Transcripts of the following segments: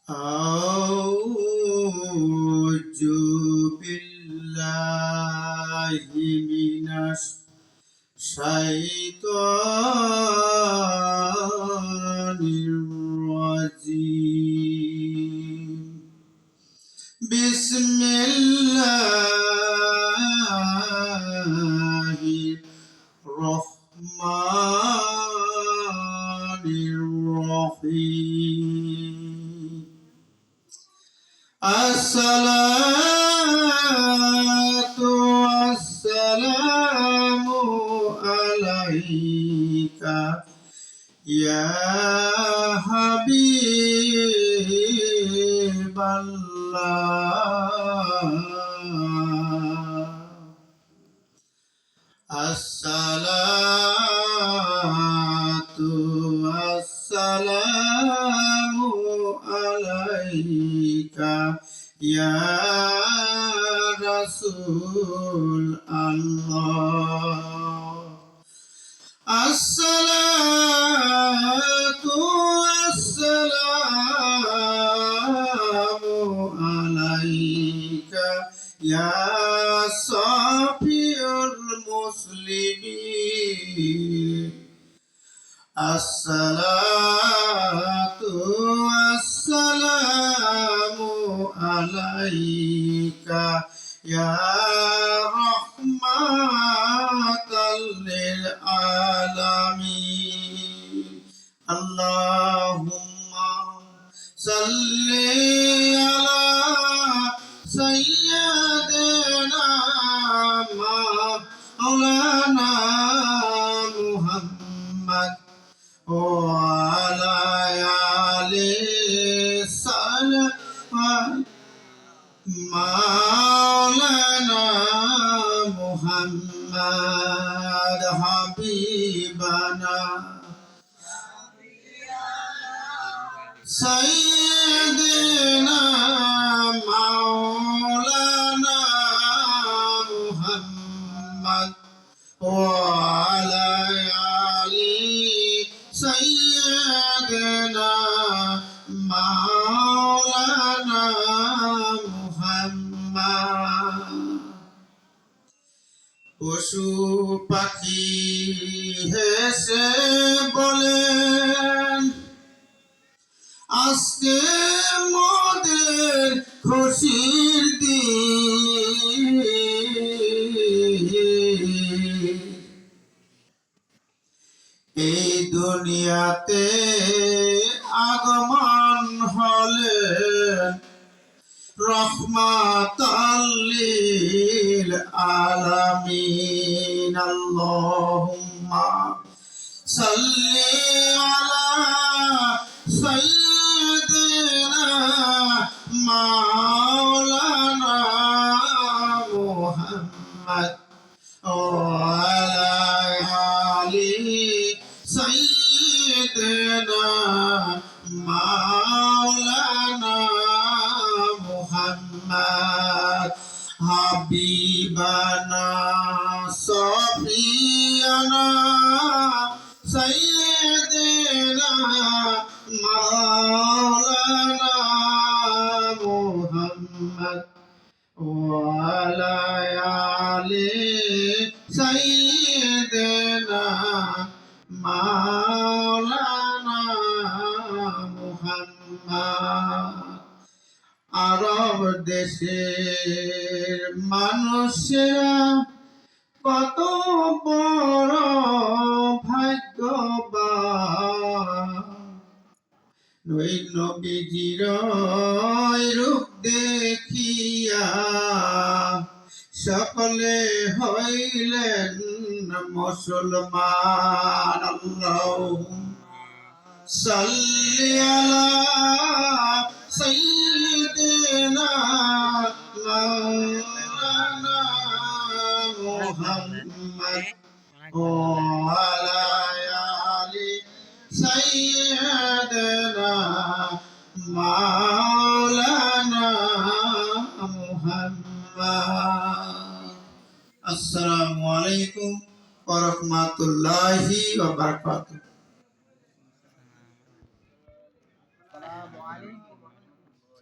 أعوذ بالله من الشيطان الرجيم بسم الله الرحمن الرحيم الصلاة والسلام عليك يا حبيب الله الصلاة والسلام عليك يا رسول الله الصلاة والسلام عليك يا صافي المسلمين الصلاة والسلام عليك يا رحمة للعالمين اللهم صل على سيدنا مولانا محمد وعلى آله وصحبه مولانا محمد حبيبنا سيدنا مولانا محمد وعلى آله سيدنا مولانا محمد পশু পাখি হেসে বলেন আজকে মোদের খুশির দিন এই দুনিয়াতে আগমন হলেন রহমাতাল লিল আলামিন আল্লাহুম্মা সাল্লি আলা সাইয়্যিদিনা মাওলানা মুহাম্মদ ওয়া আলা আলি সাইয়্যিদিনা মাওলানা মুহাম্মদ হাবিবানা সফিয়ানা সাইয়্যিদিনা মাওলানা মুহাম্মদ ওয়া আলা আলি সাইয়্যিদিনা মাওলানা মুহাম্মদ আরব দেশের মানুষেরা কত বড় ভাগ্যবান ওই নবীজির রূপ দেখিয়া সকলে হইলেন মুসলমান আল্লাহুম্মা সাল্লি আলা সাইয়্যিদিনা মাওলানা মুহাম্মদ ওয়া আলা আলি সাইয়্যিদিনা মাওলানা মুহাম্মদ আসসালামু আলাইকুম ওয়া রাহমাতুল্লাহি ওয়া বারাকাতুহু।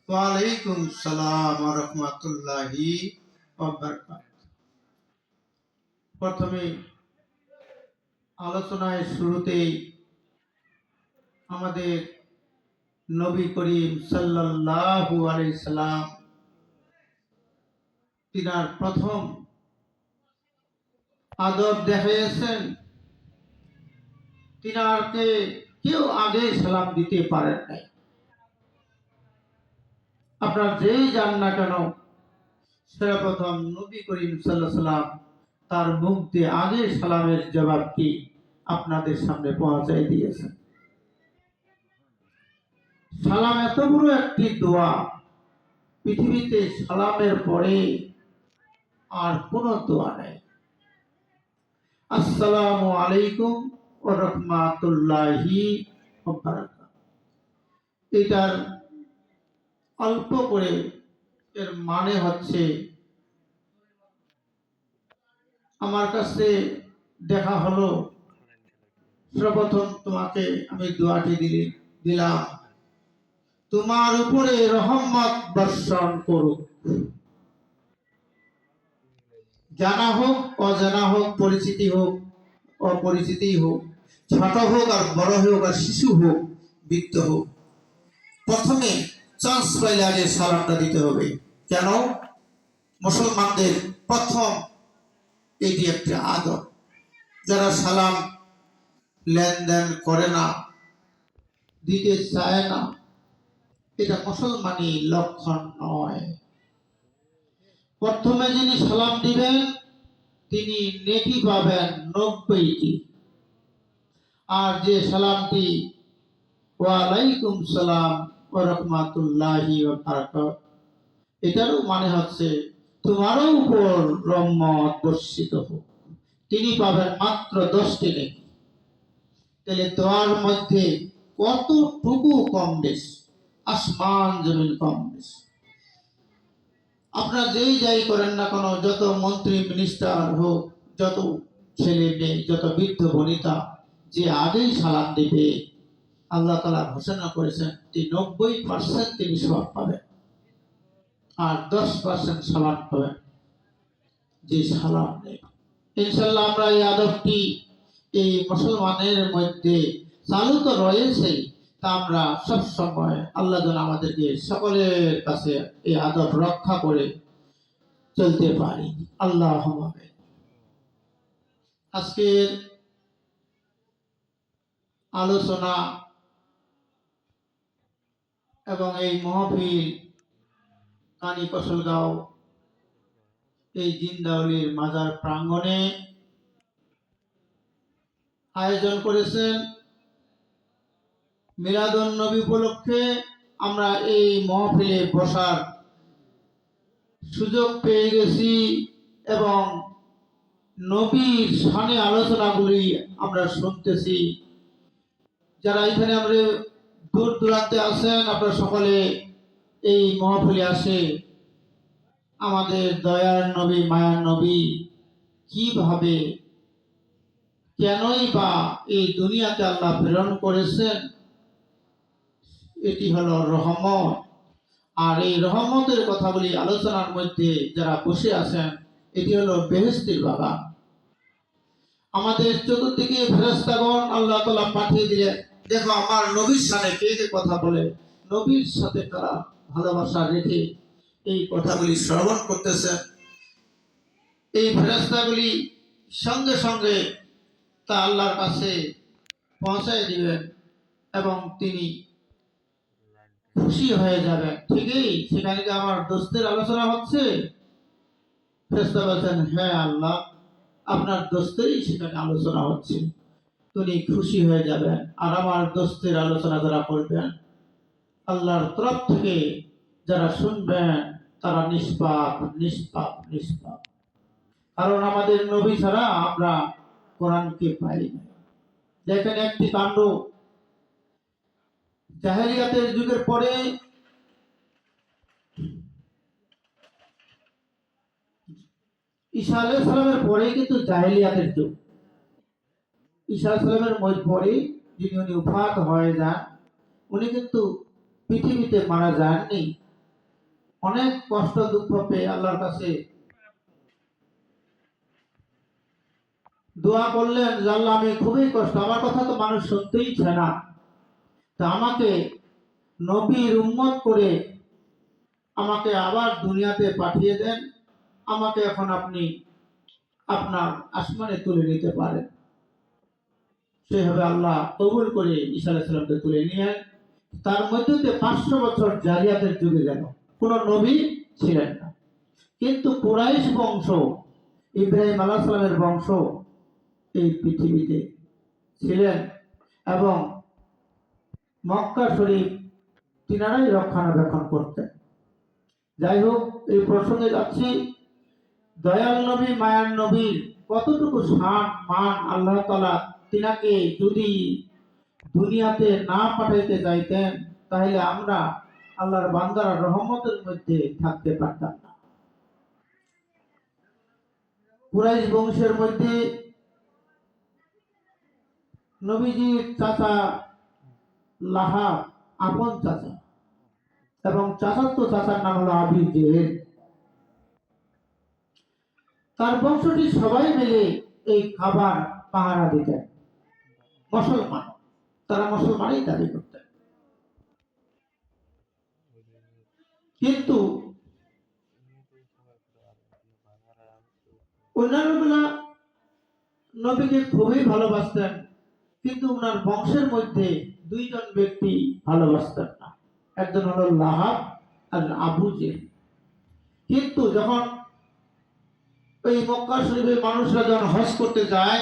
ওয়ালাইকুম সালাম ওয়া রাহমাতুল্লাহি ওয়া বারাকাতুহু। প্রথমে আলোচনায় শুরুতেই আমাদের নবী করিম সাল্লাল্লাহু আলাইহি সাল্লাম তিনার প্রথম আদব দেখিয়েছেন। তিনারকে কেউ আগে সালাম দিতে পারেন নাই। আপনার যেই যান না কেন, সর্বপ্রথম নবী করিম সাল্লাল্লাহু আলাইহি সাল্লাম তার মুখ দিয়ে আগে সালামের জবাবটি আপনাদের সামনে পৌঁছায় দিয়েছেন। সালাম এত বড় একটি দোয়া, পৃথিবীতে সালামের পরে আর কোনো দোয়া নেই। আসসালামু আলাইকুম ওয়া রাহমাতুল্লাহি ওয়া বারাকাতুহু। এটার অল্প করে এর মানে হচ্ছে, আমার কাছে দেখা হলো, সর্বপ্রথম তোমাকে আমি দোয়াটি দিলাম, তোমার উপরে রহমত বর্ষণ করুক। জানা হোক অজানা হোক, পরিচিতি হোক অপরিচিতি হোক, ছোট হোক আর বড় হোক আর শিশু হোক বৃদ্ধ হোক, প্রথমে চান্স পাইলে আগে সালামটা দিতে হবে। কেন? মুসলমানদের প্রথম এটি একটা আদব। যারা সালাম লেনদেন করে না, দিতে চায় না, এটা মুসলমানি লক্ষণ নয়। প্রথমে যিনি সালাম দিবেন তিনি নেকি পাবেন 90টি। আর যে সালামটি ওয়ালাইকুম সালাম ওয়া রাহমাতুল্লাহি ওয়া বারাকাতুহু, এটারও মানে হচ্ছে তোমারও উপর রহমত বর্ষিত হোক, তিনি পাবেন মাত্র 10টি নেকি। তাহলে দোয়ার মধ্যে কতটুকু কম বেশ, আসমান জমিন কম বেশ। আপনারা যেই যাই করেন না কেন, যত মন্ত্রী মিনিস্টার হোক, যত ছেলে মেয়ে, যত বৃদ্ধ বনিতা, যে আগেই সালাম দিবে, আল্লাহ তাআলা ঘোষণা করেছেন যে 90% তিনি সওয়াব পাবেন, আর 10% সালাম পাবেন যে সালাম নেবে। ইনশাআল্লাহ আমরা এই আদবটি এই মুসলমানের মধ্যে চালু তো রয়েছে, তা আমরা সব সময় আল্লাহ যেন আমাদেরকে সকলের কাছে এই আদব রক্ষা করে চলতে পারি। আল্লাহুম্মা আমিন। আজকের আলোচনা এবং এই মাহফিল কানি কসলগাঁও এই জিন্দাউলির মাজার প্রাঙ্গণে আয়োজন করেছেন। মিলাদুন নবী উপলক্ষে আমরা এই মাহফিলে বসার সুযোগ পেয়ে গেছি এবং নবীর শানে আলোচনাগুলি আমরা শুনতেছি। যারা এখানে আমরা দূর দূরান্তে আছেন, আপনারা সকলে এই মাহফিলে আসে আমাদের দয়ার নবী, মায়ার নবী কিভাবে, কেনই বা এই দুনিয়াতে আল্লাহ প্রেরণ করেছেন, এটি হলো রহমত। আর এই রহমতের কথাগুলি আলোচনার মধ্যে যারা বসে আছেন, এটি হলো বেহেশতের বাগান। আমাদের চতুর্দিকে ফেরেশতাগণ আল্লাহ তাআলা পাঠিয়ে দিলেন, দেখো আমার নবীর সাথে কে কে কথা বলে, নবীর সাথে তারা ভালোবাসা রেখে এই কথাগুলি শ্রবণ করতেছেন। এই ফেরেশতাগুলি সঙ্গে সঙ্গে তা আল্লাহর কাছে পৌঁছায় দিবেন এবং তিনি খুশি হয়ে যাবেন। ঠিকই সেখানে কি আমার দোস্তের আলোচনা হচ্ছে? ফেরেশতা বলছেন, হ্যাঁ আল্লাহ, আপনার দোস্তেরই সেখানে আলোচনা হচ্ছে। তিনি খুশি হয়ে যাবেন আর আমার দোস্তের আলোচনা যারা করবেন, আল্লাহর তরফ থেকে যারা শুনবেন তারা নিষ্পাপ নিষ্পাপ নিষ্পাপ। কারণ আমাদের নবী ছাড়া আমরা কোরআনকে পাই না। দেখেন একটি কাণ্ড, জাহেলিয়াতের যুগের পরে ঈসা আলাইহিস সালামের পরে কিন্তু জাহেলিয়াতের যুগ। ঈসা আলাইহিস সালামের পরে যিনি উনি উফাত হয়ে যান, উনি কিন্তু পৃথিবীতে মারা যাননি, অনেক কষ্ট দুঃখ পেয়ে আল্লাহর কাছে দোয়া করলেন যে আল্লাহ, আমি খুবই কষ্ট, আমার কথা তো মানুষ শুনতেই চায় না, তা আমাকে নবীর উম্মত করে আমাকে আবার দুনিয়াতে পাঠিয়ে দেন, আমাকে এখন আপনি আপনার আসমানে তুলে নিতে পারেন। সেভাবে আল্লাহ কবুল করে ঈসা আলাইহিস সালামকে তুলে নিয়ে তার মধ্যে 500 বছর জালিয়াতের যুগে গেল, কোন নবী ছিলেন না। কিন্তু কুরাইশ বংশ, ইব্রাহিম আলাইহিস সালামের বংশ এই পৃথিবীতে ছিলেন এবং মক্কা শরীফ তিনারাই রক্ষণাবেক্ষণ করতেন। যাই হোক, এই প্রসঙ্গে যাচ্ছি, দয়াল নবী মায়ার নবীর কতটুকু শান মান আল্লাহ তাআলা তিনাকে যদি দুনিয়াতে না পাঠাইতে চাইতেন, তাহলে আমরা আল্লাহর বান্দারা রহমতের মধ্যে থাকতে পারতাম না। কুরাইশ বংশের মধ্যে নবীজির চাচা লাহাব আপন চাচা, এবং চাচাতো চাচার নাম হলো আবু জেহেল। তার বংশটি সবাই মিলে এই খাবার পাহারা দিতেন। মুসলমান, তারা মুসলমানই দাবি করতেন। কিন্তু অন্যান্যগুলা নবীকে খুবই ভালোবাসতেন, কিন্তু ওনার বংশের মধ্যে দুইজন ব্যক্তি ভালোবাসতেন না, একজন হলো লাহাব আর আবু জেহেল। কিন্তু যখন এই মক্কা শরীফের মানুষরা যখন হজ করতে যায়,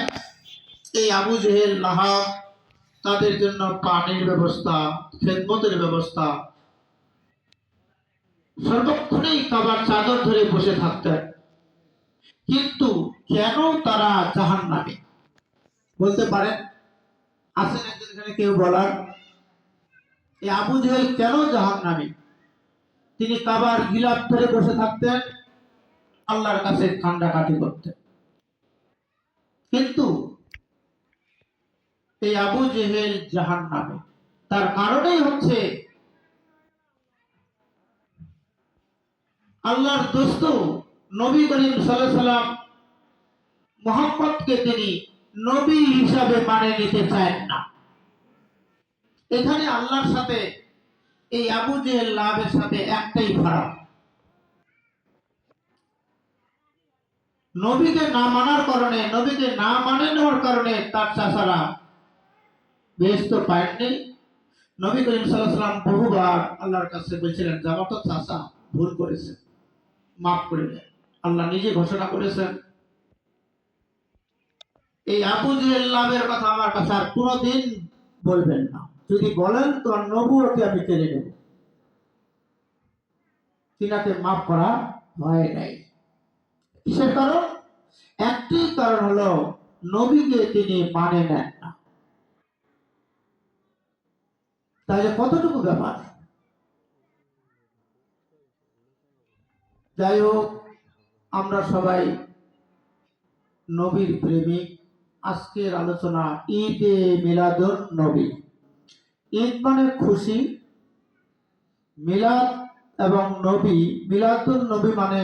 এই আবু জেহেল লাহাব তাদের জন্য পানির ব্যবস্থা, খেদমতের ব্যবস্থা, সর্বক্ষণেই কাবার চাদর ধরে বসে থাকতেন। কিন্তু কেন তারা জাহান্নামে? বলতে পারেন? আছেন একজন এখানে কেউ বলার? এই আবু জেহেল কেন জাহান্নামে? তিনি কাবার গিলাফ ধরে বসে থাকতেন, আল্লাহর কাছে কান্নাকাটি করতেন। কিন্তু এই আবু জেহেল জাহান্নামে, তার কারণেই হচ্ছে আল্লাহর দোস্ত নবী করিম সাল্লাল্লাহু আলাইহি সাল্লাম মুহাম্মদকে তিনি নবী হিসাবে মানে নিতে চান না। এখানে আল্লাহর সাথে এই আবু জেহেল লাহাবের সাথে একটাই ফারাক, নবীকে না মানার কারণে, নবীকে না মানে নেওয়ার কারণে তার চাচারা বেহেশত পায়নি। নবী করিম সাল্লাল্লাহু আলাইহি সাল্লাম বহুবার আল্লাহর কাছে বলেছিলেন যে আমার তো চাচা ভুল করেছে, মাফ করে দেন। আল্লাহ নিজে ঘোষণা করেছেন, এই আবু জেহেল লাহাবের কথা আমার কাছে আর কোনোদিন বলবেন না, যদি বলেন তো নবুয়তকে আমি কেড়ে নেব। তিনাকে মাফ করা হয় নাই। কিসের কারণ? একটি কারণ হলো নবীকে তিনি মানে নেন না। তাহলে কতটুকু ব্যাপার? যাই হোক, আমরা সবাই নবীর প্রেমিক। আজকের আলোচনা ঈদে মিলাদুন নবী। ঈদ মানে খুশি, মিলাদ এবং নবী, মিলাদুন নবী মানে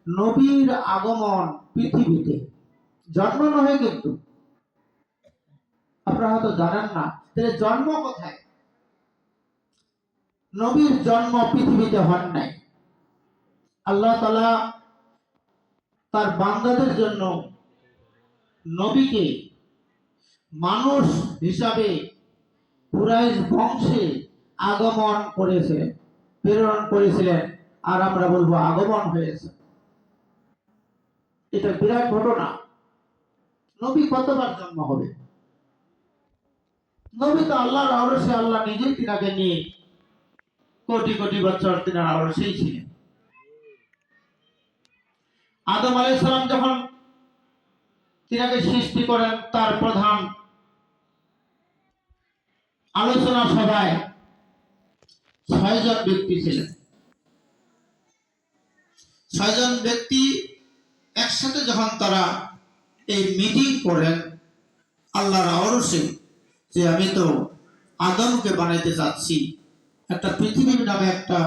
নবীর আগমন পৃথিবীতে, জন্ম নয়। কিন্তু আপনারা হয়তো জানেন না, তাহলে জন্ম কোথায়? নবীর জন্ম পৃথিবীতে হন নাই। আল্লাহ তাআলা তার বান্দাদের জন্য নবীকে মানুষ হিসাবে কুরাইশ বংশে আগমন করেছিলেন, প্রেরণ করেছিলেন, আর আমরা বলবো আগমন হয়েছে। এটা বিরাট ঘটনা। নবী কতবার জন্ম হবে? নবী তো আল্লাহর আরশে, আল্লাহ নিজেই তিনাকে নিয়ে কোটি কোটি বছর তিনার আরশেই ছিলেন। আদম আলাইহিস সালাম যখন তিনাকে সৃষ্টি করেন, তার প্রধান আলোচনা সভায় 6 জন ব্যক্তি ছিলেন। 6 জন ব্যক্তি একসাথে যখন তারা এই মিটিং করেন আল্লাহর আরশে, যে আমি তো আদমকে বানাইতে চাচ্ছি, একটা পৃথিবী নামে একটা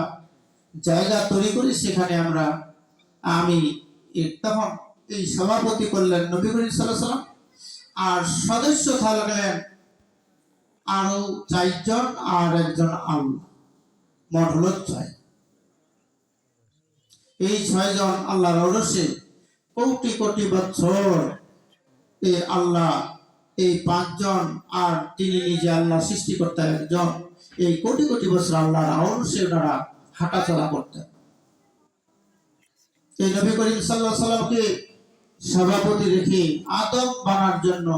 জায়গা তৈরি করি, সেখানে আমি তখন এই সভাপতি করলেন নবী করিম সাল্লাল্লাহু আলাইহি সাল্লাম, আর সদস্য থাকলেন আরো 4 জন আর একজন আল্লাহ, মোট হলো 6। এই 6 জন আল্লাহর ওরসে কোটি কোটি বছর এই আল্লাহ, এই 5 জন আর তিনি নিজে আল্লাহ সৃষ্টিকর্তা একজন, এই কোটি কোটি বছর আল্লাহর ওরসে ওনারা হাঁটাচলা করতেন। এই নবী করিম সাল্লাল্লাহু আলাইহি সাল্লামকে সভাপতি রেখে আদম বানার জন্য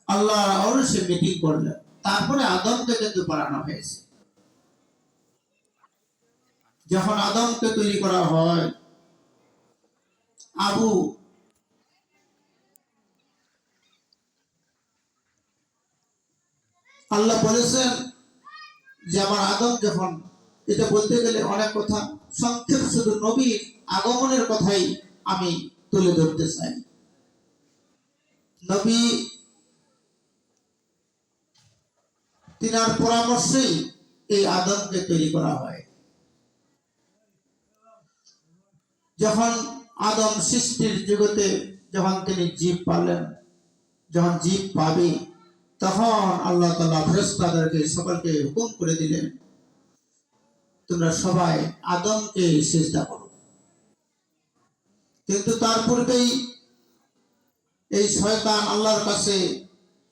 আল্লাহ ওরসে মিটিং করলেন। তারপরে আদমকে কিন্তু বানানো হয়েছে। যখন আদমকে তৈরি করা হয়, আবু আল্লাহ বলেছেন যে আমার আদম যখন, এটা বলতে গেলে অনেক কথা, সংক্ষেপ শুধু নবীর আগমনের কথাই আমি তুলে ধরতে চাই। নবী তিনার পরামর্শেই এই আদমকে তৈরি করা হয়। যখন আদম সৃষ্টির জগতে যখন তিনি জীব পালেন, যখন জীব পাবে, তখন আল্লাহ তাআলা ফেরেশতাদেরকে সকলকে হুকুম করে দিলেন, তোমরা সবাই আদমকে সিজদা করো। কিন্তু তার পূর্বেই এই শয়তান আল্লাহর কাছে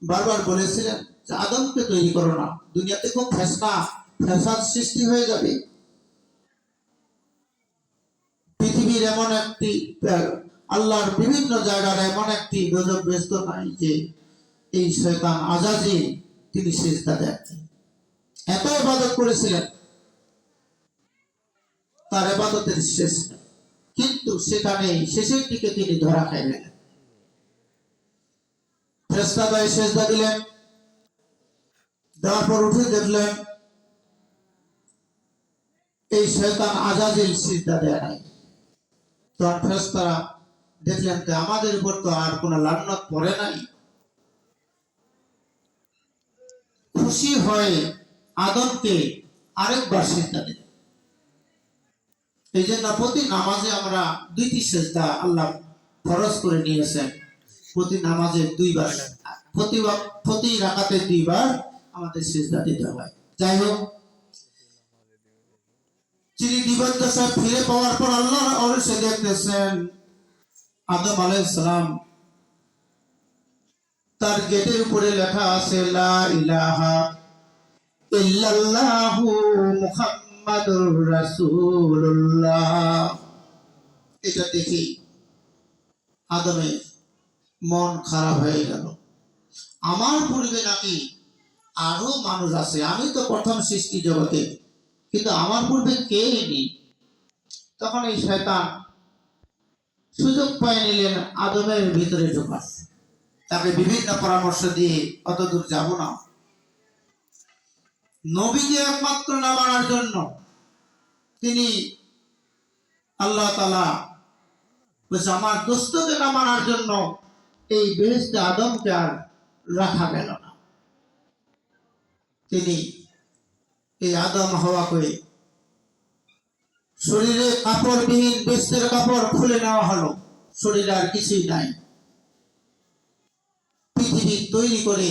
বারবার বলেছিলেন যে আদমকে তৈরি করো না, দুনিয়াতে খুব ফ্যাসাদ সৃষ্টি হয়ে যাবে। পৃথিবীর এমন একটি, আল্লাহর বিভিন্ন জায়গার এমন একটি গজব ব্যস্ত নাই যে এই শয়তান আজাজিল তিনি সিজদা দেন। এত ইবাদত করেছিলেন, তার ইবাদতের শেষ নেই। কিন্তু সেখানে শেষের দিকে তিনি ধরা খাই গেলেন। ফেরেশতারা সিজদা দিলেন, দেওয়ার পর উঠে দেখলেন এই শয়তান আজাজিল সিজদা দেয় নাই। তখন ফেরেশতারা দেখলেন যে আমাদের উপর তো আর কোনো লানত পড়ে নাই। খুশি হয়ে আদমকে আরেকবার সিজদা দিলেন। এই জন্য প্রতি নামাজে আমরা 2টি সিজদা আল্লাহ ফরজ করে নিয়েছেন। প্রতি নামাজে 2বার, প্রতি রাকাতে 2বার আমাদের সিজদা দিতে হয়। যাই হোক, তিনি দিবসদশা ফিরে পাওয়ার পর আল্লাহ ওরসে দেখতেছেন আদম আলাইহিস সালাম, তার গেটের উপরে লেখা আছে লা ইলাহা ইল্লাল্লাহু মুহাম্মাদুর রাসূলুল্লাহ। এটা দেখি আদমের মন খারাপ হয়ে গেল। আমার পূর্বে নাকি আরো মানুষ আছে, আমি তো প্রথম সৃষ্টি জগতে, কিন্তু আমার পূর্বে কে নেই। তখন এই শয়তান সুযোগ পায় নিলেন আদমের ভিতরে ঢোকার। তাকে বিভিন্ন পরামর্শ দিয়ে, অত দূর যাব না, নবীকে একমাত্র না মানার জন্য তিনি আল্লাহ তাআলা বলছে আমার দোস্তকে না মানার জন্য এই বেহেশতে আদমকে আর রাখা গেল না। তিনি এই আদম হাওয়াকে শরীরে কাপড়বিহীন বেহেশতের কাপড় খুলে নেওয়া হলো, শরীরে আর কিছুই নাই। পৃথিবী তৈরি করে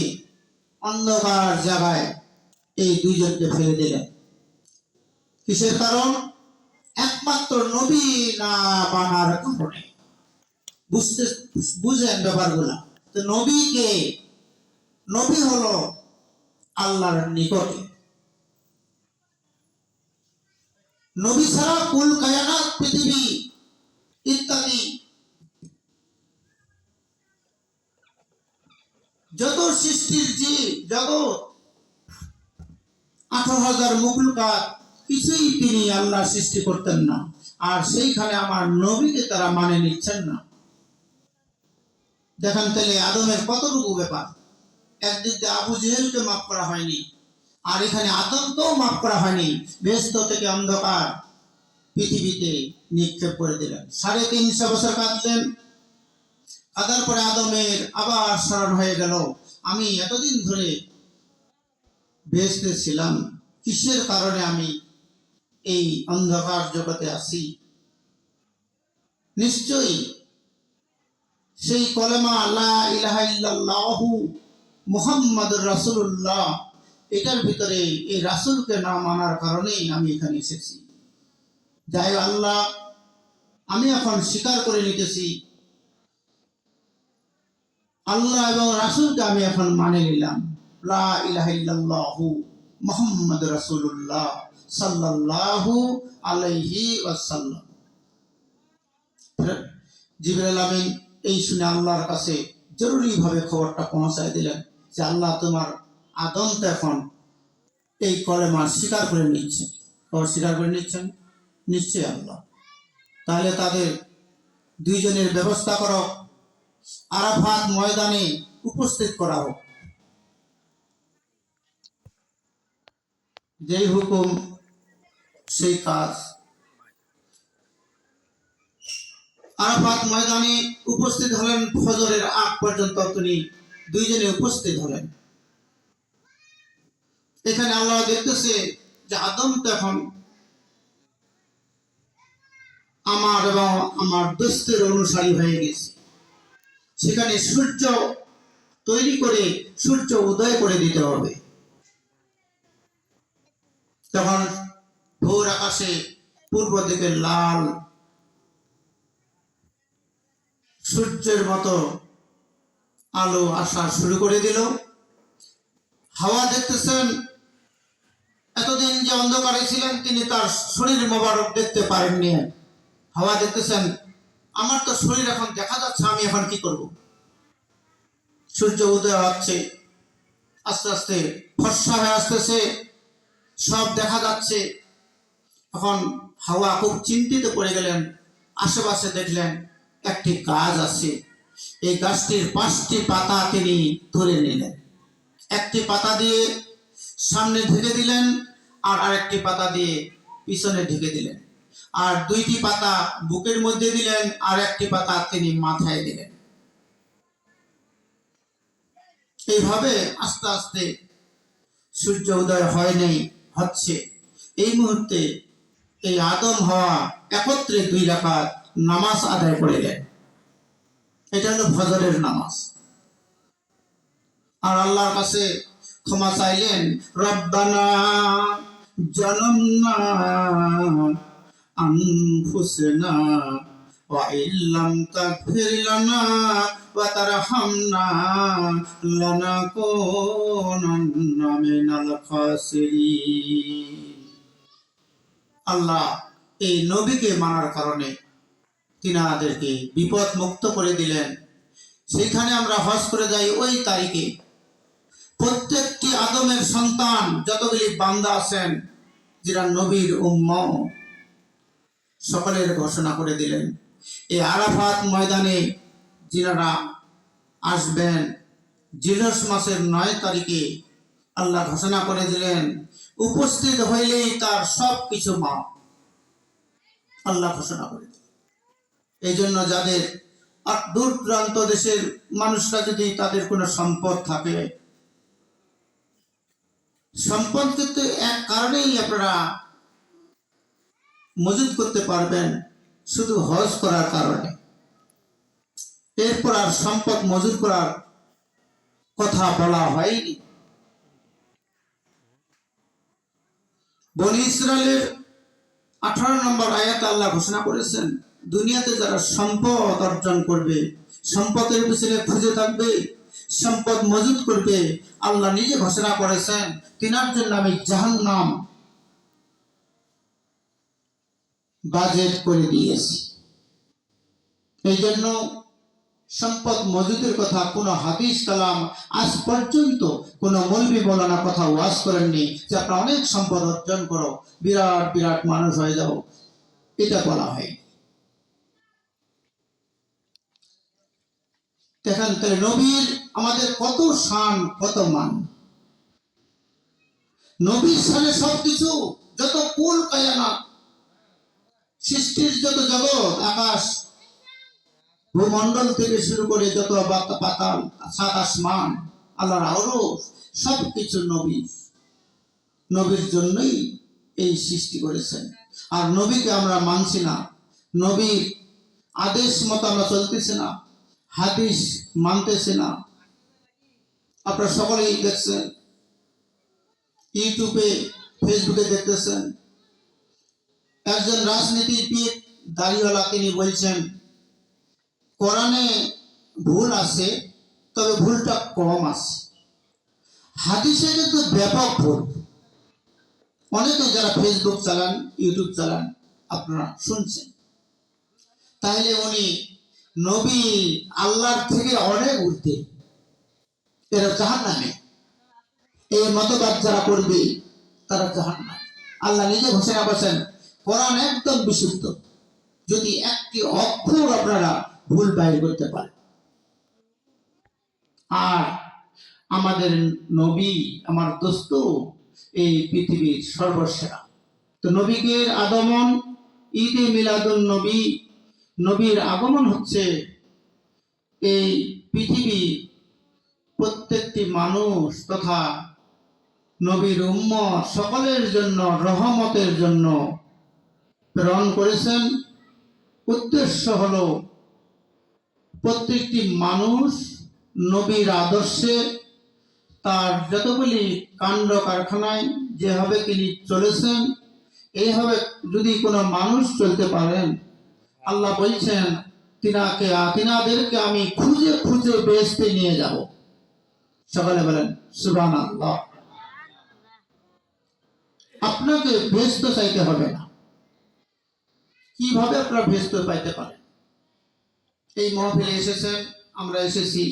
অন্ধকার জায়গায় এই 2জনকে ফেলে দিলেন। কিসের কারণ? একমাত্র নবী না মানার কারণে। বুঝেন ব্যাপারগুলা। তো নবীকে, নবী হলো আল্লাহর নিকটে। নবী ছাড়া কুল কায়নাত, পৃথিবী ইত্যাদি যত সৃষ্টির জীব জগৎ, 18,000 মুখলুকাত, কিছুই তিনি আল্লাহ সৃষ্টি করতেন না। আর সেইখানে আমার নবীকে তারা মানে নিচ্ছেন না। দেখেন তাহলে আদমের কতটুকু ব্যাপার। একদিক দিয়ে আবু জেহেলকে মাফ করা হয়নি, আর এখানে আদমকেও মাফ করা হয়নি। বেহেশত থেকে অন্ধকার পৃথিবীতে নিক্ষেপ করে দিলেন। 350 বছর কাঁদলেন। কাঁদার পরে আদমের আবার স্মরণ হয়ে গেল, আমি এতদিন ধরে বেহেশতে ছিলাম, কিসের কারণে আমি এই অন্ধকার জগতে আছি, নিশ্চয়ই সেই কলেমা লা ইলাহা ইল্লাল্লাহু মুহাম্মাদুর রাসূলুল্লাহ, এটার ভিতরে এই রাসূলকে না মানার কারণেই আমি এখানে এসেছি। যাই আল্লাহ, আমি এখন স্বীকার করে নিতেছি আল্লাহ এবং রাসূলকে আমি এখন মানে নিলাম। লা ইলাহা ইল্লাল্লাহু মুহাম্মাদুর রাসূলুল্লাহ সাল্লাল্লাহু আলাইহি ওয়াসাল্লাম। জিবরাইল আমিন এই শুনে আল্লাহর কাছে জরুরিভাবে খবরটা পৌঁছায় দিলেন যে আল্লাহ, তোমার আদম তো এখন এই কলেমা স্বীকার করে নিচ্ছেন। স্বীকার করে নিচ্ছেন নিশ্চয়ই আল্লাহ। তাহলে তাদের দুইজনের ব্যবস্থা করো, আরাফাত ময়দানে উপস্থিত করা হোক। যেই হুকুম সেই কাজ। আরাফাত ময়দানে উপস্থিত হলেন, ফজরের আগ পর্যন্ত তিনি দুইজনে উপস্থিত হলেন। এখানে আল্লাহ দেখতেছে যে আদম তো এখন আমার এবং আমার দোস্তের অনুসারী হয়ে গেছে। সেখানে সূর্য তৈরি করে সূর্য উদয় করে দিতে হবে। তখন ভোর আকাশে পূর্ব দিকে লাল সূর্যের মতো আলো আসা শুরু করে দিল। হাওয়া দেখতেছেন, এতদিন যে অন্ধকারে ছিলেন তিনি তার শরীর মোবারক দেখতে পারেননি। হাওয়া দেখতেছেন, আমার তো শরীর এখন দেখা যাচ্ছে, আমি এখন কি করব? সূর্য উদয় হচ্ছে, আস্তে আস্তে ফর্সা হয়ে আসতেছে, সব দেখা যাচ্ছে। এখন হাওয়া খুব চিন্তিত পড়ে গেলেন। আশেপাশে দেখলেন একটি গাছ আছে, এই গাছটির 5টি পাতা তিনি ধরে নিলেন। একটি পাতা দিয়ে সামনে ঢেকে দিলেন, আর আরেকটি পাতা দিয়ে পিছনে ঢেকে দিলেন, আর 2টি পাতা বুকের মধ্যে দিলেন, আর একটি পাতা তিনি মাথায় দিলেন। এইভাবে আস্তে আস্তে সূর্য উদয় হয় নাই, হচ্ছে। এই মুহূর্তে এই আদম হাওয়া একত্রে 2 রাকাত নামাজ আদায় করলেন। এটা হলো ফজরের নামাজ। আর আল্লাহর কাছে ক্ষমা চাইলেন, রব্বানা জালামনা আনফুসানা ওয়া ইল্লাম তাগফির লানা ওয়া তারহামনা লানাকুনান্না মিনাল খাসিরিন। আল্লাহ এই নবীকে মানার কারণে তিনাদেরকে বিপদ মুক্ত করে দিলেন। সেখানে আমরা হজ করে যাই ওই তারিখে। প্রত্যেকটি আদমের সন্তান যতগুলি বান্দা আছেন যারা নবীর উম্মত, সকলের ঘোষণা করে দিলেন এই আরাফাত ময়দানে যিনারা আসবেন জিলহজ মাসের 9 তারিখে। আল্লাহ ঘোষণা করে দিলেন, উপস্থিত হইলেই তার সব কিছু মাফ। আল্লাহ ঘোষণা করে দিলেন। এই জন্য যাদের দূর প্রান্ত দেশের মানুষরা যদি তাদের কোনো সম্পদ থাকে, সম্পদ কিন্তু এক কারণেই আপনারা মজুদ করতে পারবেন, শুধু হজ করার কারণে। এরপর আর সম্পদ মজুদ করার কথা বলা হয়নি। বনি ইসরায়েলের 18 নম্বর আয়াতে আল্লাহ ঘোষণা করেছেন, দুনিয়াতে যারা সম্পদ অর্জন করবে, সম্পদের পিছনে খুঁজে থাকবে, সম্পদ মজুদ করবে, আল্লাহ নিজে ঘোষণা করেছেন তিনার জন্য আমি জাহান্নাম বাজেট করে দিয়েছি। এই জন্য সম্পদ মজুদের কথা কোন হাদিস কালাম আজ পর্যন্ত কোন মৌলবি মৌলানা কথা ওয়াজ করেননি যে আপনারা অনেক সম্পদ অর্জন করো, বিরাট বিরাট মানুষ হয়ে যাও, এটা বলা হয়। দেখেন তাহলে নবীর আমাদের কত শান, কত মান। নবীর শানে সবকিছু, যত কুল কায়নাত, সৃষ্টির যত জগৎ, আকাশ ভূমণ্ডল থেকে শুরু করে যত পাতাল, সাত আসমান, আল্লাহর আরশ, সবকিছু নবীর জন্যই এই সৃষ্টি করেছেন। আর নবীকে আমরা মানছি না, নবীর আদেশ মতো আমরা চলতেছি না, হাদিস মানতেছি না। আপনারা সকলেই দেখছেন, ইউটিউবে ফেসবুকে দেখতেছেন, একজন রাজনীতিবিদ দাড়িওয়ালা তিনি বলছেন কোরআনে ভুল আছে, তবে ভুলটা কম আছে। হাদিসে কিন্তু ব্যাপক ভুল। অনেকে যারা ফেসবুক চালান, ইউটিউব চালান, আপনারা শুনছেন। তাহলে উনি নবী আল্লাহর থেকে অনেক ঊর্ধ্বে, এরা জাহান্নামে। এই মতবাদ যারা করবে তারা জাহান্নামে। আল্লাহ নিজে ঘোষণা করেছেন কোরআন একদম বিশুদ্ধ, যদি একটি অক্ষর আপনারা ভুল বাইর করতে পারেন। আর আমাদের নবী, আমার দোস্ত, এই পৃথিবীর সর্বসেরা। তো নবীকে আগমন, ঈদে মিলাদুন নবী, নবীর আগমন হচ্ছে এই পৃথিবী প্রত্যেকটি মানুষ তথা নবীর উম্মত সকলের জন্য রহমতের জন্য প্রেরণ করেছেন। উদ্দেশ্য হলো প্রত্যেকটি মানুষ নবীর আদর্শে, তার যতগুলি কাণ্ড কারখানায় যেভাবে তিনি চলেছেন, এইভাবে যদি কোনো মানুষ চলতে পারেন, আল্লাহ বলছেন তিনাদেরকে আমি খুঁজে খুঁজে বেহেশতে নিয়ে যাব। সকালে বলেন সুবহানাল্লাহ। আপনাকে বেহেশত চাইতে হবে না। কিভাবে আপনারা বেহেশত পাইতে পারেন? এই মহফিলে এসেছেন, আমরা এসেছি,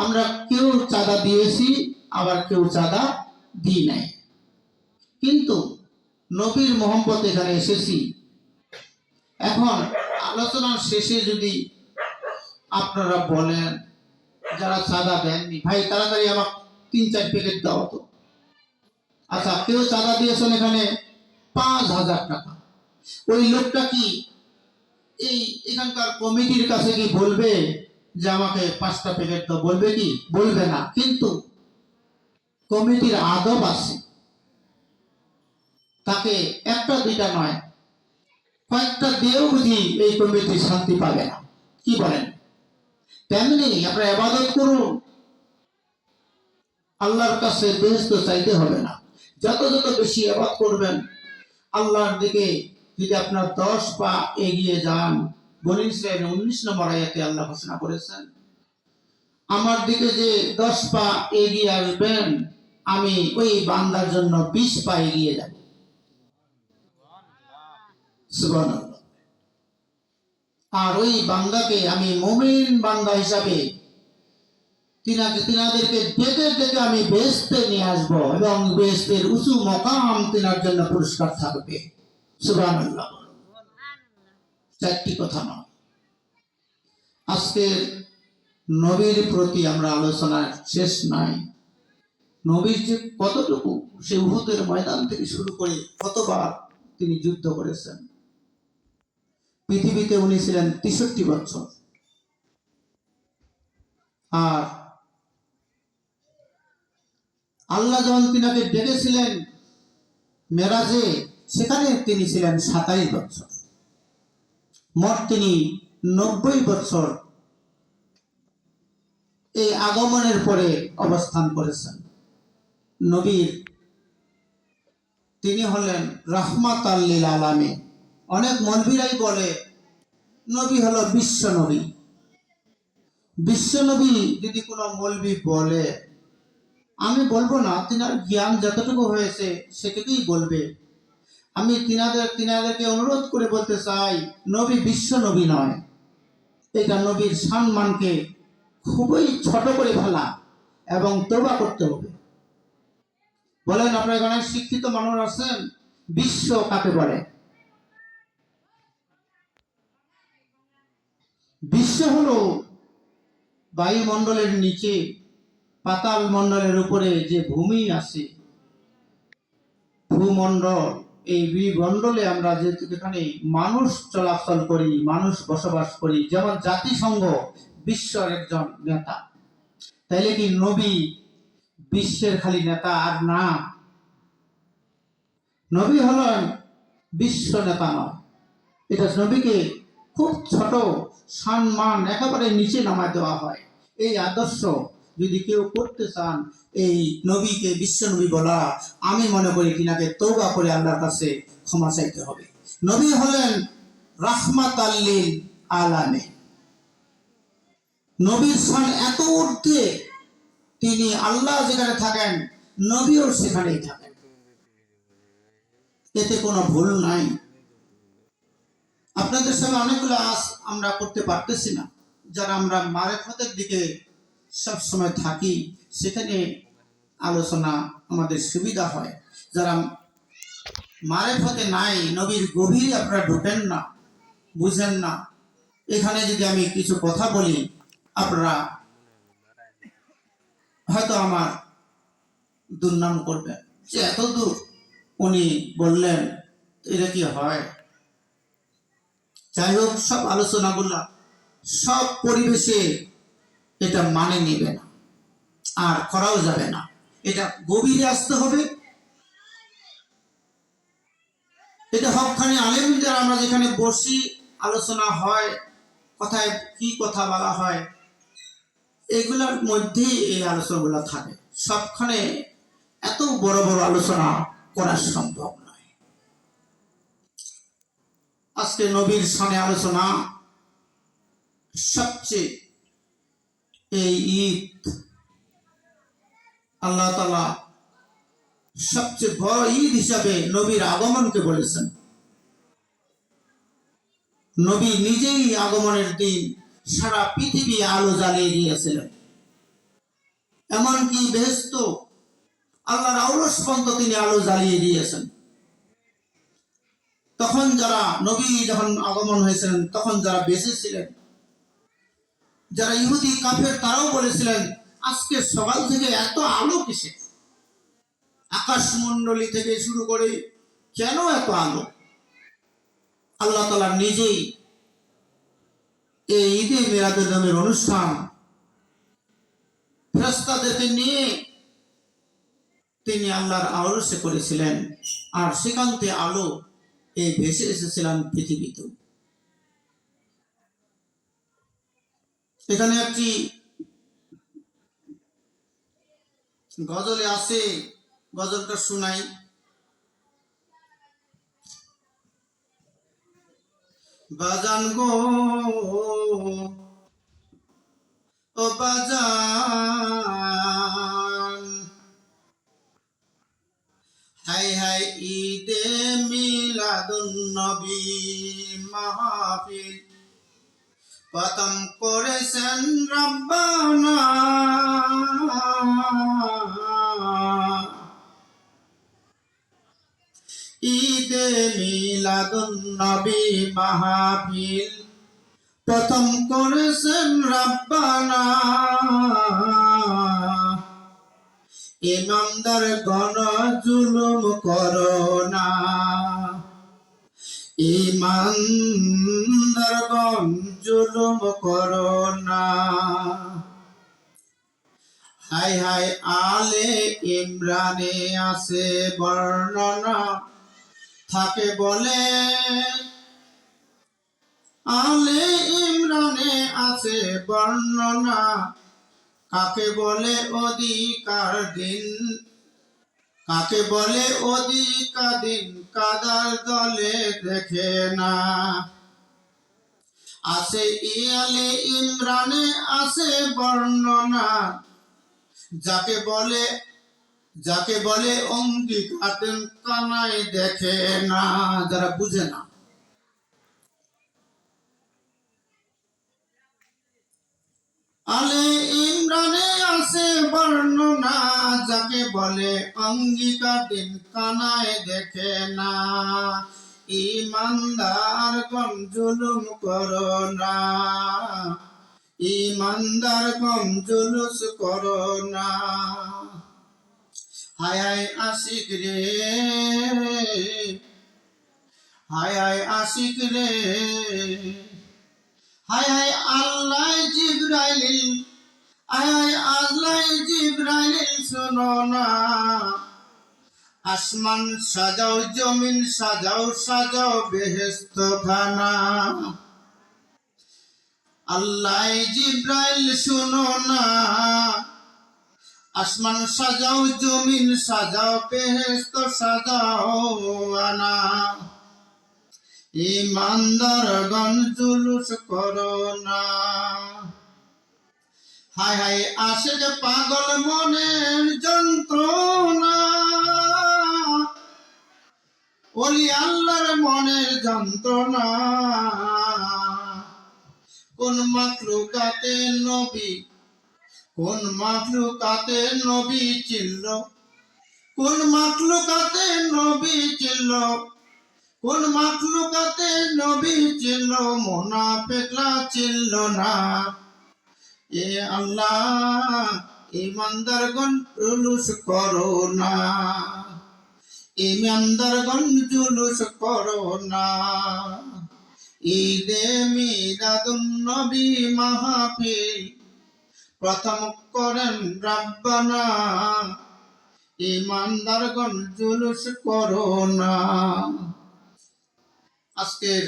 আমরা কেউ চাঁদা দিয়েছি, আবার কেউ চাঁদা দিই নাই, কিন্তু নবীর মোহাম্মত এখানে এসেছি। এখন আলোচনার শেষে যদি আপনারা বলেন যারা চাঁদা দেননি, ভাই তাড়াতাড়ি আমার 3-4 প্যাকেট দাও তো। আচ্ছা, কেউ চাঁদা দিয়েছেন এখানে 5,000 টাকা, ওই লোকটা কি এই এখানকার কমিটির কাছে কি বলবে যে আমাকে 5টা প্যাকেট দাও? বলবে কি? বলবে না। কিন্তু কমিটির আদব আছে, তাকে 1টা 2টা নয়, কয়েকটা দিয়েও বুঝি এই কমিটি শান্তি পাবে না। কি বলেন? তেমনি আপনারা ইবাদত করুন, আল্লাহর কাছে বেহেশত চাইতে হবে না। যত যত বেশি ইবাদত করবেন আল্লাহর দিকে, যদি আপনার 10 পা এগিয়ে যান, বনী ইসরাঈল 19 নম্বর আয়াতে আল্লাহ ঘোষণা করেছেন, আমার দিকে যে 10 পা এগিয়ে আসবেন, আমি ওই বান্দার জন্য 20 পা এগিয়ে যাব। সুবহানাল্লাহ। আর ওই বান্দাকে আমি মুমিন বান্দা হিসাবে তিনাদেরকে ডেকে ডেকে আমি বেহেশতে নিয়ে আসবো, এবং বেহেশতের উঁচু মকাম তিনার জন্য পুরস্কার থাকবে। সুবহানাল্লাহ। 4টি কথা নয়। আজকে নবীর প্রতি আমরা আলোচনা শেষ নাই। নবীর যে কতটুকু, সে উহুদের ময়দান থেকে শুরু করে কতবার তিনি যুদ্ধ করেছেন। পৃথিবীতে উনি ছিলেন 63 বছর। আর আল্লাহ যখন তিনাকে ডেকেছিলেন মেরাজে, সেখানে তিনি ছিলেন 27 বছর। মোট তিনি 90 বছর এই আগমনের পরে অবস্থান করেছেন। নবীর তিনি হলেন রাহমাতাল লিল আলামিন। অনেক মৌলবীরাই বলে নবী হলো বিশ্ব নবী। বিশ্ব নবী যদি কোনো মৌলবী বলে, আমি বলবো না, তিনার জ্ঞান যতটুকু হয়েছে সেটুকুই বলবে। আমি তিনাদেরকে অনুরোধ করে বলতে চাই, নবী বিশ্ব নবী নয়। এটা নবীর সম্মানকে খুবই ছোট করে ফেলা এবং তওবা করতে হবে। বলেন, আপনার এখানে শিক্ষিত মানুষ আছেন, বিশ্ব কাকে বলে? বিশ্ব হলো বায়ুমণ্ডলের নিচে, পাতাল মণ্ডলের উপরে যে ভূমি আছে, ভূমণ্ডল। এই ভূমণ্ডলে আমরা যেখানে মানুষ চলাচল করি, মানুষ বসবাস করি, যেমন জাতিসংঘ বিশ্বের একজন নেতা। তাইলে কি নবী বিশ্বের খালি নেতা আর না? নবী হলেন বিশ্ব নেতা নয়। এটা নবীকে খুব ছোট সম্মান একেবারে নিচে নামায় দেওয়া হয়। এই আদর্শ যদি কেউ করতে চান, এই নবীকে বিশ্ব নবী বলা, আমি মনে করি কিনাকে তওবা করে আল্লাহর কাছে ক্ষমা চাইতে হবে। নবী হলেন রাহমাত লিল আলামিন। নবীর শান এত ঊর্ধ্বে, তিনি আল্লাহ যেখানে থাকেন নবীও সেখানেই থাকেন, এতে কোনো ভুল নাই। আপনাদের সঙ্গে অনেকগুলো আজ আমরা করতে পারতেছি না, যারা আমরা মারেফতের দিকে সব সময় থাকি সেখানে আলোচনা আমাদের সুবিধা হয়। যারা মারেফতে নাই, নবীর গভীরে আপনারা ঢোকেন না, বুঝেন না, এখানে যদি আমি কিছু কথা বলি আপনারা হয়তো আমার দুর্নাম করবেন যে এত দূর উনি বললেন, এটা কি হয়? যাই হোক, সব আলোচনাগুলা সব পরিবেশে এটা মানে নেবে না, আর করাও যাবে না। এটা গভীরে আসতে হবে। এটা হকখানি আলেম যারা আমরা যেখানে বসি, আলোচনা হয়, কথায় কি কথা বলা হয়, এগুলোর মধ্যেই এই আলোচনাগুলো থাকে। সবখানে এত বড় বড় আলোচনা করা সম্ভব নয়। আজকে নবীর সামনে আলোচনা, সবচেয়ে এই ঈদ আল্লাহ তাআলা সবচেয়ে বড় ঈদ হিসাবে নবীর আগমনকে বলেছেন। নবী নিজেই আগমনের দিন সারা পৃথিবী আলো জ্বালিয়ে দিয়েছিলেন। এমনকি বেহেশত আল্লাহর আওরস পর্যন্ত তিনি আলো জ্বালিয়ে দিয়েছেন। তখন যারা নবী যখন আগমন হয়েছিলেন, তখন যারা বেঁচে ছিলেন, যারা ইহুদি কাফের, তারাও বলেছিলেন আজকে সকাল থেকে এত আলো কিসে? আকাশমণ্ডলী থেকে শুরু করে কেন এত আলো? আল্লাহ তাআলা নিজেই এই ঈদে মিলাদুন নবীর অনুষ্ঠান ফেরেশতাদেরকে নিয়ে তিনি আল্লাহর আওরসে করেছিলেন, আর সেখান থেকে আলো এই ভেসে এসেছিলেন পৃথিবীতে। এখানে একটি গজলে আছে, গজলটা শুনাই। বাজান গো ও বাজান, হাই হাই ঈদে মিলাদুন নবী মাহফিল খতম করেছেন রব্বানা। ঈদে মিলাদুন নবী মাহফিল প্রথম করেছেন রব্বানা। ইমানদার গণ জুলুম করো না, ইমানদার গণ জুলুম করো না। হাই হাই আলে ইমরানে আছে বর্ণনা, থাকে বলে আলে ইমরানে আছে বর্ণনা। কাকে বলে অধিকার দিন, কাকে বলে অধিকার দিন, কাদার দলে দেখে না। আছে আলে ইমরানে আছে বর্ণনা, যাকে বলে অঙ্গীকার দিন, কানায় দেখে না। যারা বুঝে না, আলে ইমরানে আছে বর্ণনা, যাকে বলে অঙ্গীকার দিন, কানায় দেখে না। ইমানদার গণ জুলুম করো না, ইমানদার গণ জুলুস করো না। হায় হায় আশিক রে, হায় হায় আশিক রে, হায় হায় আল্লাহ জিবরাইল, হায় হায় আল্লাহ জিবরাইল শোনো না। আসমান সাজাও, জমিন সাজাও, সাজাও বেহেশত খানা। আল্লাহ জিব্রাইল শুনো না, আসমান সাজাও, জমিন সাজাও, বেহেশত সাজাও আনা। ইমানদারগণ জুলুস করো না। হায় হায় আসে যে পাগল মনের যন্ত্রণা, ওলি আল্লাহর মনের যন্ত্রণা। কোন মাখলুকাতে নবী, কোন মাখলুকাতে নবী চিল্ল, কোন মাখলুকাতে নবী চিল্ল, কোন মাখলুকাতে নবী চিল্ল, মুনাফিকরা চিল্ল না। এ আল্লাহ ইমানদারগণ জুলুস করো না, ইমানদারগণ জুলুস করো না। ঈদে মিলাদুন নবী মাহফিল প্রথম করেন রাব্বানা, ইমানদারগণ জুলুস করো না। আজকের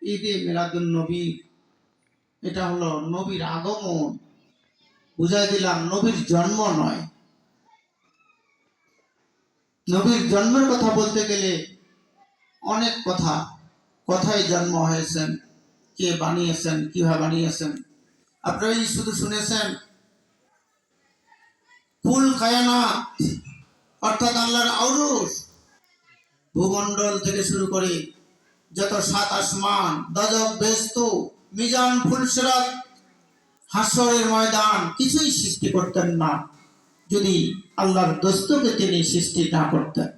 ঈদে মিলাদুন নবী, এটা হলো নবীর আগমন, বুঝাই দিলাম নবীর জন্ম নয়। নবীর জন্মের কথা বলতে গেলে অনেক কথা, কথায় জন্ম হয়েছেন, কে বানিয়েছেন, কিভাবে বানিয়েছেন। আপনারা শুধু শুনেছেন কুল কায়নাত, অর্থাৎ আল্লাহর আউরুস, ভূমণ্ডল থেকে শুরু করে যত সাত আসমান, দজক বেহেশত, মিজান, ফুলসিরাত, হাসরের ময়দান কিছুই সৃষ্টি করতেন না যদি আল্লাহর দোস্তকে তিনি সৃষ্টি না করতেন।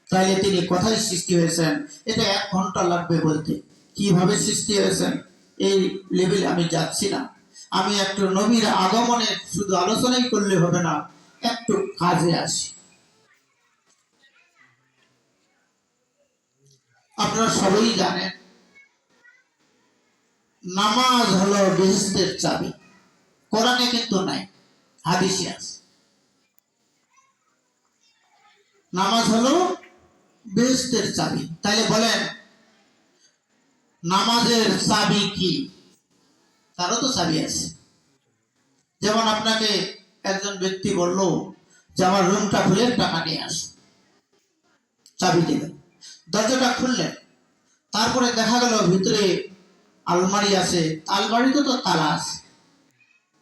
তাইলে তিনি কোথায় সৃষ্টি হয়েছেন এটা 1 ঘন্টা লাগবে বলতে। কিভাবে সৃষ্টি হয়েছেন এই লেভেলে আমি যাচ্ছি না। আমি একটু নবীর আগমনের শুধু আলোচনাই করলে হবে না, একটু কাজে আসি। আপনারা সবাই জানেন নামাজ হলো বেহেশতের চাবি। কোরআনে কিন্তু নাই, হাদিসে আছে। নামাজ হলো বেহেশতের চাবি। তাইলে বলেন নামাজের চাবি কি? তারও তো চাবি আছে। যেমন আপনাকে একজন ব্যক্তি বলল যে আমার রুমটা খুলে টাকা নিয়ে আস, চাবি দিলেন, দরজাটা খুললেন, তারপরে দেখা গেল ভিতরে আলমারি আছে, আলমারিতে তো তালা আছে,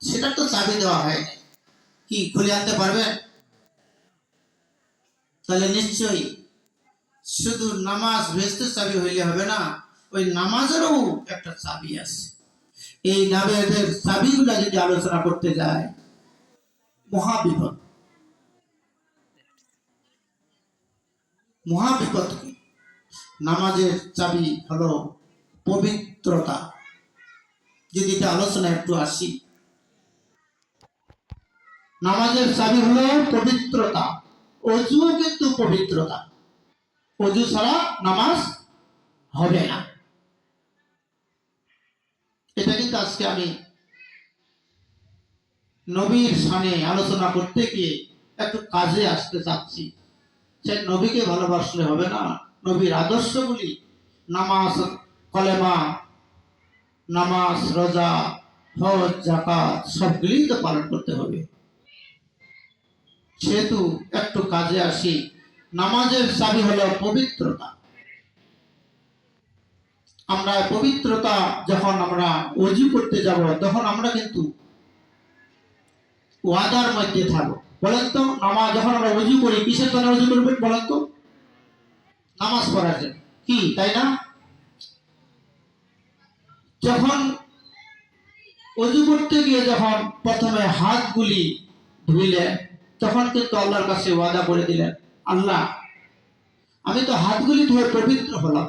সেটা তো চাবি দেওয়া হয়নি, কি খুলে আনতে পারবেন? তাহলে নিশ্চয়ই শুধু নামাজ বেহেশতের চাবি হইলে হবে না, ওই নামাজেরও একটা চাবি আছে। এই নামাজের চাবিগুলা যদি আলোচনা করতে যায় মহাবিপদ। মহাবিপদ কি? নামাজের চাবি হলো পবিত্রতা। যদি এটা আলোচনা একটু আসি, নামাজের চাবি হলো পবিত্রতা। অজু কিন্তু পবিত্রতা, অজু ছাড়া নামাজ হবে না। এটা কিন্তু আজকে আমি নবীর শানে আলোচনা করতে গিয়ে একটু কাজে আসতে চাচ্ছি। সে নবীকে ভালোবাসলে হবে না, নবীর আদর্শগুলি, নামাজ, কলেমা, নামাজ, রোজা, হজ, যাকাত সবগুলি তো পালন করতে হবে। সেহেতু একটু কাজে আসি। নামাজের চাবি হলো পবিত্রতা। আমরা পবিত্রতা যখন আমরা ওযু করতে যাব তখন আমরা কিন্তু ওয়াদার মধ্যে থাকবো। বলেন তো, নামাজ যখন আমরা ওযু করি কিসের জন্য ওযু করবেন বলেন তো? নামাজ পড়ার জন্য, কি তাই না? যখন ওযু করতে গিয়ে যখন প্রথমে হাতগুলি ধুইলেন তখন কিন্তু আল্লাহর কাছে ওয়াদা করে দিলেন, আল্লাহ আমি তো হাতগুলি ধুয়ে পবিত্র হলাম,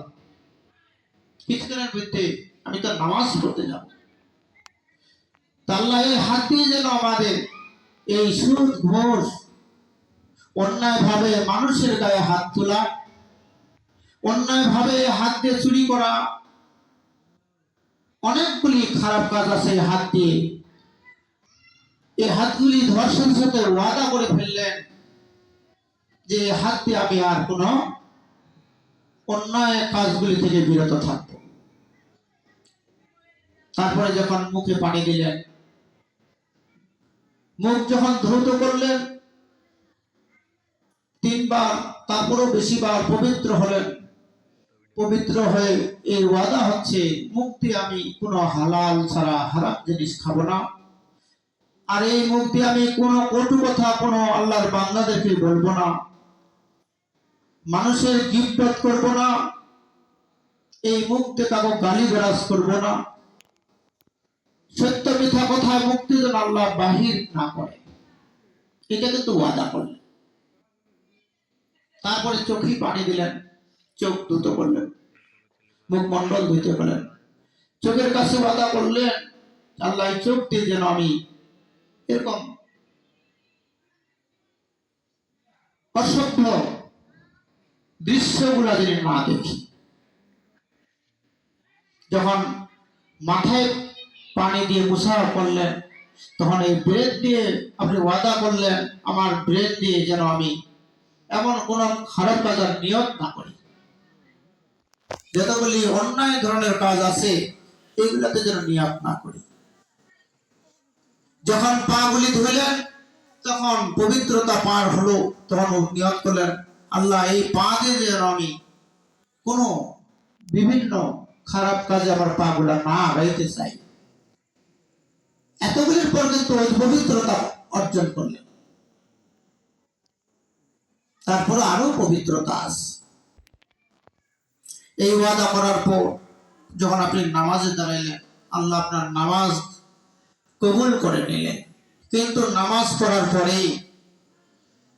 কিছুদিনের মধ্যে আমি তো নামাজ পড়তে যাব। আল্লাহ এই হাত দিয়ে যেন আমাদের এই সুদ, ঘুষ, অন্যায় ভাবে মানুষের গায়ে হাত তোলা, অন্যায় ভাবে হাত দিয়ে চুরি করা, অনেকগুলি খারাপ কাজ আছে হাত দিয়ে। এই হাতগুলি ধর্ষণ সাথে ওয়াদা করে ফেললেন যে হাত দিয়ে আমি আর কোনো অন্যায় কাজগুলি থেকে বিরত থাকবো। তারপরে যখন মুখে পানি দিলেন, মুখ যখন ধৌত করলেন 3 বার, তারপরেও বেশিবার পবিত্র হলেন। পবিত্র হয়ে এই ওয়াদা হচ্ছে, মুখ দিয়ে আমি কোনো হালাল ছাড়া হারাম জিনিস খাবো না, আর এই মুখ দিয়ে আমি কোনো কটু কথা কোনো আল্লাহর বান্দাদেরকে বলবো না, মানুষের গিবত করব না, এই মুখ দিয়ে কাউকে গালিগালাজ করব না, সত্য মিথ্যা কথা মুখ দিয়ে যেন আল্লাহ বাহির না করে, এটা কিন্তু ওয়াদা করলেন। তারপরে চোখে পানি দিলেন, চোখ ধুত করলেন, মুখমণ্ডল ধুতে করলেন, চোখের কাছে ওয়াদা করলেন, আল্লাহ এই চোখ দিয়ে যেন আমি এরকম অসভ্য দৃশ্যগুলা যেন না দেখি। যখন মাথায় পানি দিয়ে মুসাফা করলেন, তখন এই ব্রেন দিয়ে আপনি ওয়াদা করলেন, আমার ব্রেন দিয়ে যেন আমি এমন কোন খারাপ কাজের নিয়ত না করি, যতগুলি অন্যায় ধরনের কাজ আছে এগুলাতে যেন নিয়ত না করি। যখন পা গুলি ধুইলেন, তখন পবিত্রতা পার হলো, তখন নিয়ত করলেন, আল্লাহ এই পা দিয়ে যেন আমি কোন বিভিন্ন খারাপ কাজে আমার পা গুলা না গাইতে চাই। এতগুলির পর কিন্তু ওই পবিত্রতা অর্জন করলেন। তারপরে আরো পবিত্রতা আছে। এই ওয়াদা করার পর যখন আপনি নামাজে দাঁড়াইলেন, আল্লাহ আপনার নামাজ কবুল করে নিলেন। কিন্তু নামাজ পড়ার পরেই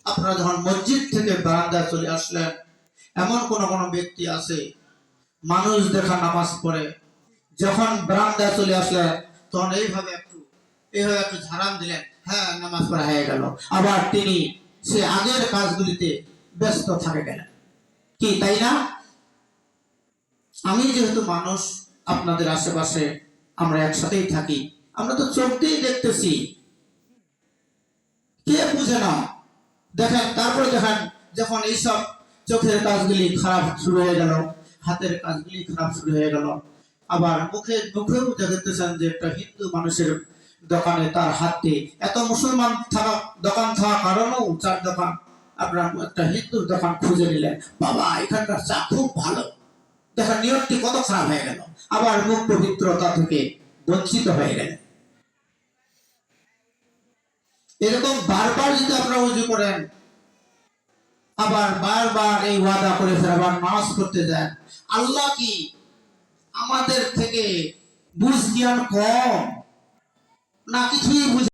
আপনারা যখন মসজিদ থেকে বারান্দায় চলে আসলেন, এমন কোন কোন ব্যক্তি আছে মানুষ দেখা নামাজ পড়ে, যখন বারান্দায় চলে আসলেন তখন এইভাবে একটু ঝাড়ান দিলেন, হ্যাঁ নামাজ পড়া হয়ে গেল, আবার তিনি সে আগের কাজগুলিতে ব্যস্ত থাকে গেলেন। কি তাই না? আমি যেহেতু মানুষ, আপনাদের আশেপাশে আমরা একসাথেই থাকি, আমরা তো চোখ দিয়ে দেখতেছি, কে বুঝে না? দেখেন, তারপরে দেখেন যখন এইসব চোখের কাজগুলি খারাপ শুরু হয়ে গেল, হাতের কাজগুলি খারাপ শুরু হয়ে গেল, আবার মুখেও দেখতেছেন যে একটা হিন্দু মানুষের দোকানে তার হাতে, এত মুসলমান থাকা দোকান থাকা কারণেও চার দোকান, আপনার একটা হিন্দুর দোকান খুঁজে নিলেন, বাবা এখানকার চা খুব ভালো, দেখেন নিয়তটি কত খারাপ হয়ে গেল, আবার মুখ পবিত্রতা থেকে বঞ্চিত হয়ে গেল। এরকম বারবার যদি আপনারা উজু করেন, আবার বারবার এই ওয়াদা করে ফের আবার নামাজ পড়তে যান, আল্লাহ কি আমাদের থেকে বুঝ জ্ঞান কম না কিছুই বুঝে